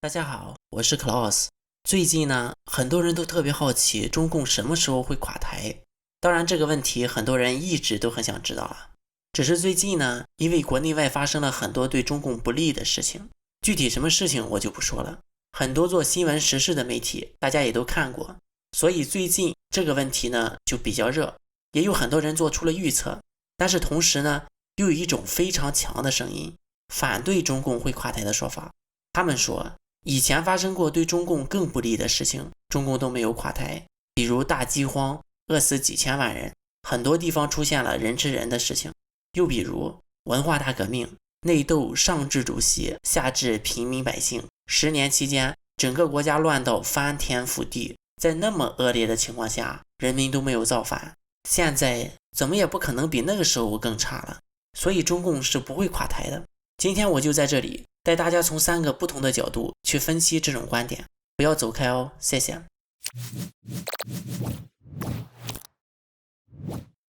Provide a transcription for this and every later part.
大家好，我是 Klaus。最近呢，很多人都特别好奇中共什么时候会垮台。当然，这个问题很多人一直都很想知道啊。只是最近呢，因为国内外发生了很多对中共不利的事情，具体什么事情我就不说了。很多做新闻时事的媒体，大家也都看过，所以最近这个问题呢就比较热，也有很多人做出了预测。但是同时呢，又有一种非常强的声音，反对中共会垮台的说法。他们说，以前发生过对中共更不利的事情，中共都没有垮台，比如大饥荒，饿死几千万人，很多地方出现了人吃人的事情。又比如文化大革命，内斗上至主席，下至平民百姓，10年期间，整个国家乱到翻天覆地，在那么恶劣的情况下，人民都没有造反。现在怎么也不可能比那个时候更差了，所以中共是不会垮台的。今天我就在这里带大家从3个不同的角度去分析这种观点，不要走开哦，谢谢。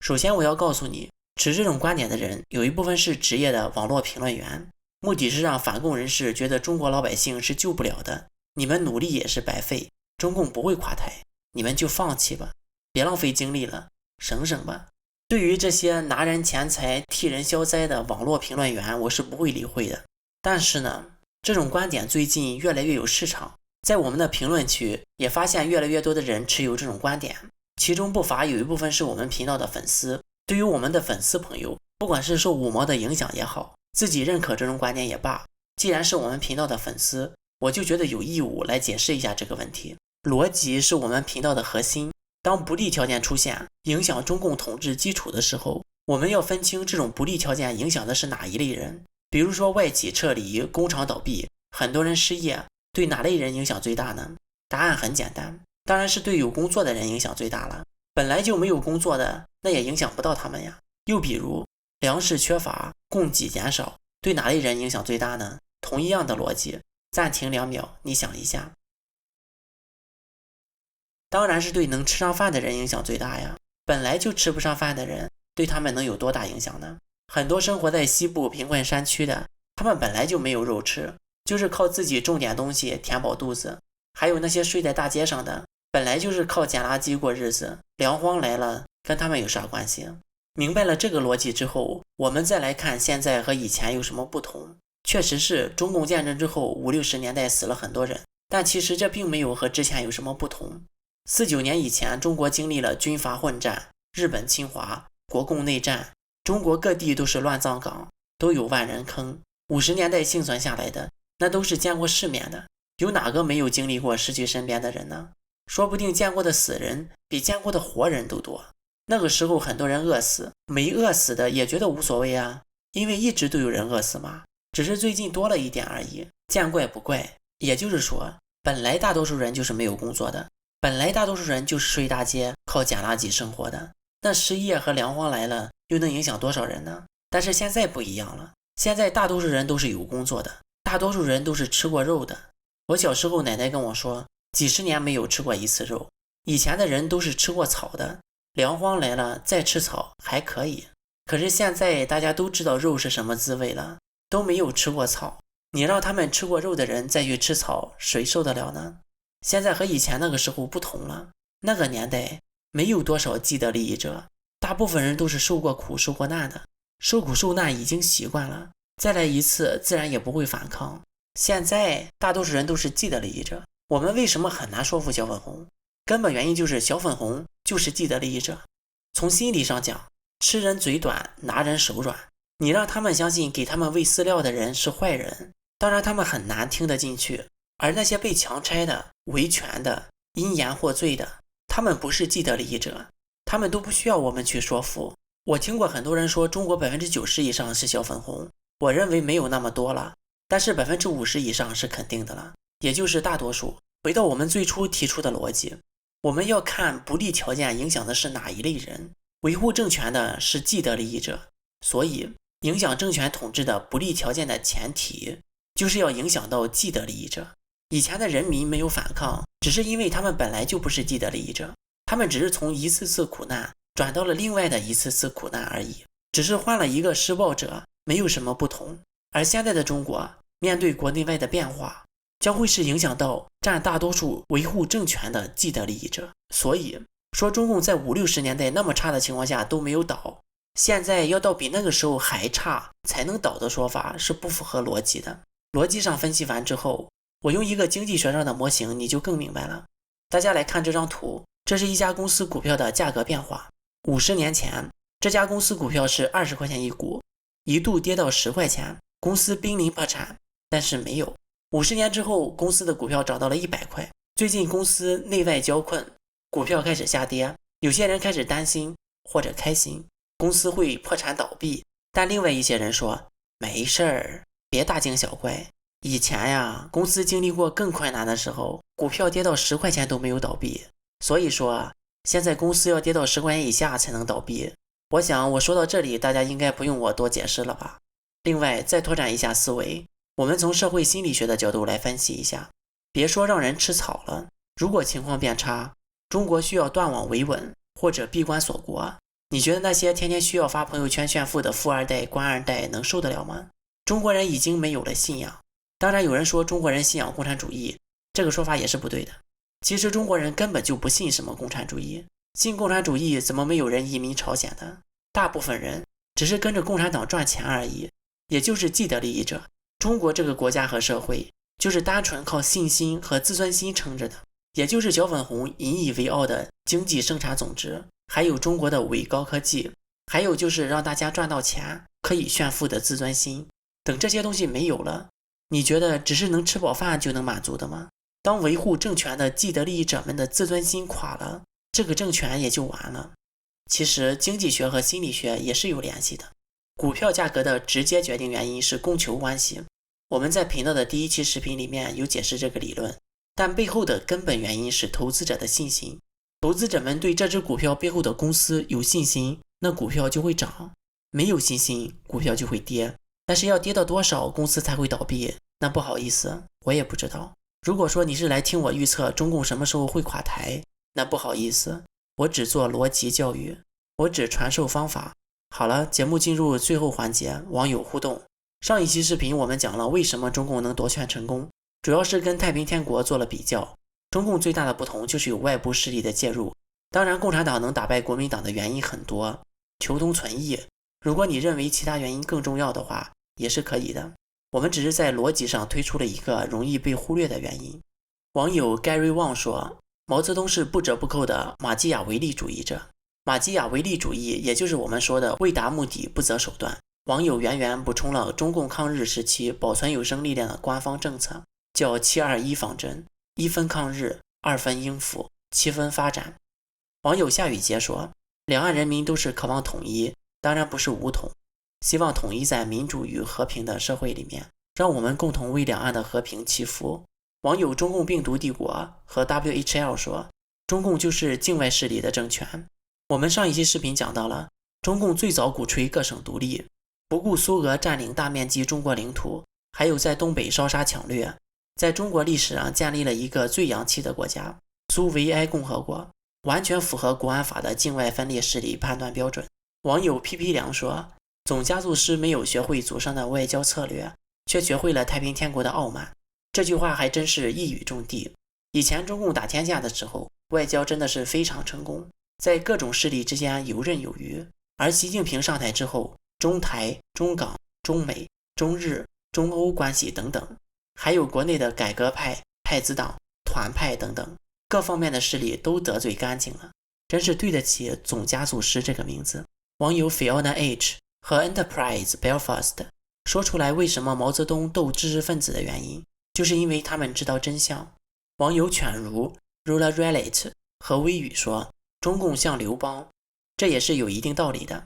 首先我要告诉你，持这种观点的人有一部分是职业的网络评论员，目的是让反共人士觉得中国老百姓是救不了的，你们努力也是白费，中共不会垮台，你们就放弃吧，别浪费精力了，省省吧。对于这些拿人钱财替人消灾的网络评论员，我是不会理会的。但是呢，这种观点最近越来越有市场，在我们的评论区也发现越来越多的人持有这种观点，其中不乏有一部分是我们频道的粉丝。对于我们的粉丝朋友，不管是受五毛的影响也好，自己认可这种观点也罢，既然是我们频道的粉丝，我就觉得有义务来解释一下这个问题。逻辑是我们频道的核心，当不利条件出现，影响中共统治基础的时候，我们要分清这种不利条件影响的是哪一类人。比如说外企撤离，工厂倒闭，很多人失业，对哪类人影响最大呢？答案很简单，当然是对有工作的人影响最大了。本来就没有工作的，那也影响不到他们呀。又比如粮食缺乏，供给减少，对哪类人影响最大呢？同一样的逻辑，暂停2秒，你想一下。当然是对能吃上饭的人影响最大呀。本来就吃不上饭的人，对他们能有多大影响呢？很多生活在西部贫困山区的，他们本来就没有肉吃，就是靠自己种点东西填饱肚子。还有那些睡在大街上的，本来就是靠捡垃圾过日子，粮荒来了，跟他们有啥关系？明白了这个逻辑之后，我们再来看现在和以前有什么不同。确实是中共建政之后50、60年代死了很多人，但其实这并没有和之前有什么不同。49年以前，中国经历了军阀混战、日本侵华、国共内战，中国各地都是乱葬岗，都有万人坑。50年代幸存下来的，那都是见过世面的，有哪个没有经历过失去身边的人呢？说不定见过的死人比见过的活人都多。那个时候很多人饿死，没饿死的也觉得无所谓啊，因为一直都有人饿死嘛，只是最近多了一点而已，见怪不怪。也就是说，本来大多数人就是没有工作的，本来大多数人就是睡大街，靠捡垃圾生活的，那失业和粮荒来了，又能影响多少人呢？但是现在不一样了，现在大多数人都是有工作的，大多数人都是吃过肉的。我小时候奶奶跟我说，几十年没有吃过一次肉，以前的人都是吃过草的，粮荒来了再吃草还可以。可是现在大家都知道肉是什么滋味了，都没有吃过草，你让他们吃过肉的人再去吃草，谁受得了呢？现在和以前那个时候不同了，那个年代没有多少既得利益者，大部分人都是受过苦受过难的，受苦受难已经习惯了，再来一次自然也不会反抗。现在大多数人都是既得利益者，我们为什么很难说服小粉红？根本原因就是小粉红就是既得利益者。从心理上讲，吃人嘴短，拿人手软，你让他们相信给他们喂饲料的人是坏人，当然他们很难听得进去。而那些被强拆的、维权的、因言获罪的，他们不是既得利益者，他们都不需要我们去说服。我听过很多人说中国90%以上是小粉红，我认为没有那么多了，但是50%以上是肯定的了，也就是大多数。回到我们最初提出的逻辑，我们要看不利条件影响的是哪一类人，维护政权的是既得利益者，所以影响政权统治的不利条件的前提就是要影响到既得利益者。以前的人民没有反抗，只是因为他们本来就不是既得利益者，他们只是从一次次苦难转到了另外的一次次苦难而已，只是换了一个施暴者，没有什么不同。而现在的中国面对国内外的变化，将会是影响到占大多数维护政权的既得利益者。所以说中共在50、60年代那么差的情况下都没有倒，现在要到比那个时候还差才能倒的说法是不符合逻辑的。逻辑上分析完之后，我用一个经济学上的模型你就更明白了。大家来看这张图，这是一家公司股票的价格变化。50年前这家公司股票是20块钱一股，一度跌到10块钱，公司濒临破产，但是没有。50年之后，公司的股票涨到了100块。最近公司内外交困，股票开始下跌，有些人开始担心或者开心公司会破产倒闭，但另外一些人说没事儿，别大惊小怪，以前呀公司经历过更困难的时候，股票跌到10块钱都没有倒闭，所以说现在公司要跌到10块钱以下才能倒闭。我想我说到这里，大家应该不用我多解释了吧。另外再拓展一下思维，我们从社会心理学的角度来分析一下，别说让人吃草了，如果情况变差，中国需要断网维稳或者闭关锁国，你觉得那些天天需要发朋友圈炫富的富二代、官二代能受得了吗？中国人已经没有了信仰。当然有人说中国人信仰共产主义，这个说法也是不对的。其实中国人根本就不信什么共产主义，信共产主义怎么没有人移民朝鲜的？大部分人只是跟着共产党赚钱而已，也就是既得利益者。中国这个国家和社会就是单纯靠信心和自尊心撑着的，也就是小粉红引以为傲的经济生产总值，还有中国的伪高科技，还有就是让大家赚到钱可以炫富的自尊心。等这些东西没有了，你觉得只是能吃饱饭就能满足的吗？当维护政权的既得利益者们的自尊心垮了，这个政权也就完了。其实经济学和心理学也是有联系的，股票价格的直接决定原因是供求关系，我们在频道的第1期视频里面有解释这个理论，但背后的根本原因是投资者的信心。投资者们对这只股票背后的公司有信心，那股票就会涨；没有信心，股票就会跌。但是要跌到多少公司才会倒闭，那不好意思，我也不知道。如果说你是来听我预测中共什么时候会垮台，那不好意思，我只做逻辑教育，我只传授方法。好了，节目进入最后环节，网友互动。上一期视频我们讲了为什么中共能夺权成功，主要是跟太平天国做了比较。中共最大的不同就是有外部势力的介入，当然共产党能打败国民党的原因很多，求同存异，如果你认为其他原因更重要的话也是可以的，我们只是在逻辑上推出了一个容易被忽略的原因。网友 Gary Wang 说，毛泽东是不折不扣的马基雅维利主义者。马基雅维利主义也就是我们说的为达目的不择手段。网友圆圆补充了中共抗日时期保存有生力量的官方政策，叫721方针，1分抗日，2分应付，7分发展。网友夏雨杰说，两岸人民都是渴望统一，当然不是武统，希望统一在民主与和平的社会里面，让我们共同为两岸的和平祈福。网友中共病毒帝国和 WHL 说，中共就是境外势力的政权。我们上一期视频讲到了，中共最早鼓吹各省独立，不顾苏俄占领大面积中国领土，还有在东北烧杀抢掠，在中国历史上建立了一个最洋气的国家——苏维埃共和国，完全符合国安法的境外分裂势力判断标准。网友 PP 良说，总加速师没有学会祖上的外交策略，却学会了太平天国的傲慢。这句话还真是一语中的。以前中共打天下的时候，外交真的是非常成功，在各种势力之间游刃有余。而习近平上台之后，中台、中港、中美、中日、中欧关系等等，还有国内的改革派、太子党、团派等等，各方面的势力都得罪干净了，真是对得起总加速师这个名字。网友 Fiona H 和 Enterprise Belfast 说出来为什么毛泽东斗知识分子的原因，就是因为他们知道真相。网友犬儒 Ruler Relit 和微语说，中共像刘邦，这也是有一定道理的。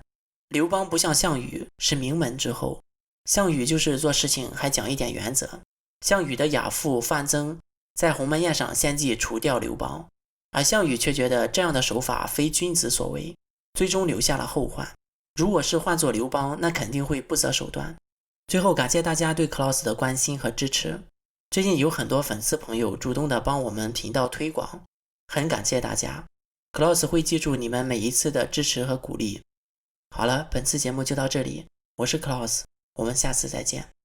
刘邦不像项羽是名门之后，项羽就是做事情还讲一点原则。项羽的亚父范增在鸿门宴上献计除掉刘邦，而项羽却觉得这样的手法非君子所为，最终留下了后患。如果是换作刘邦，那肯定会不择手段。最后感谢大家对 Klaus 的关心和支持，最近有很多粉丝朋友主动的帮我们频道推广，很感谢大家。Klaus 会记住你们每一次的支持和鼓励。好了，本次节目就到这里，我是 Klaus，我们下次再见。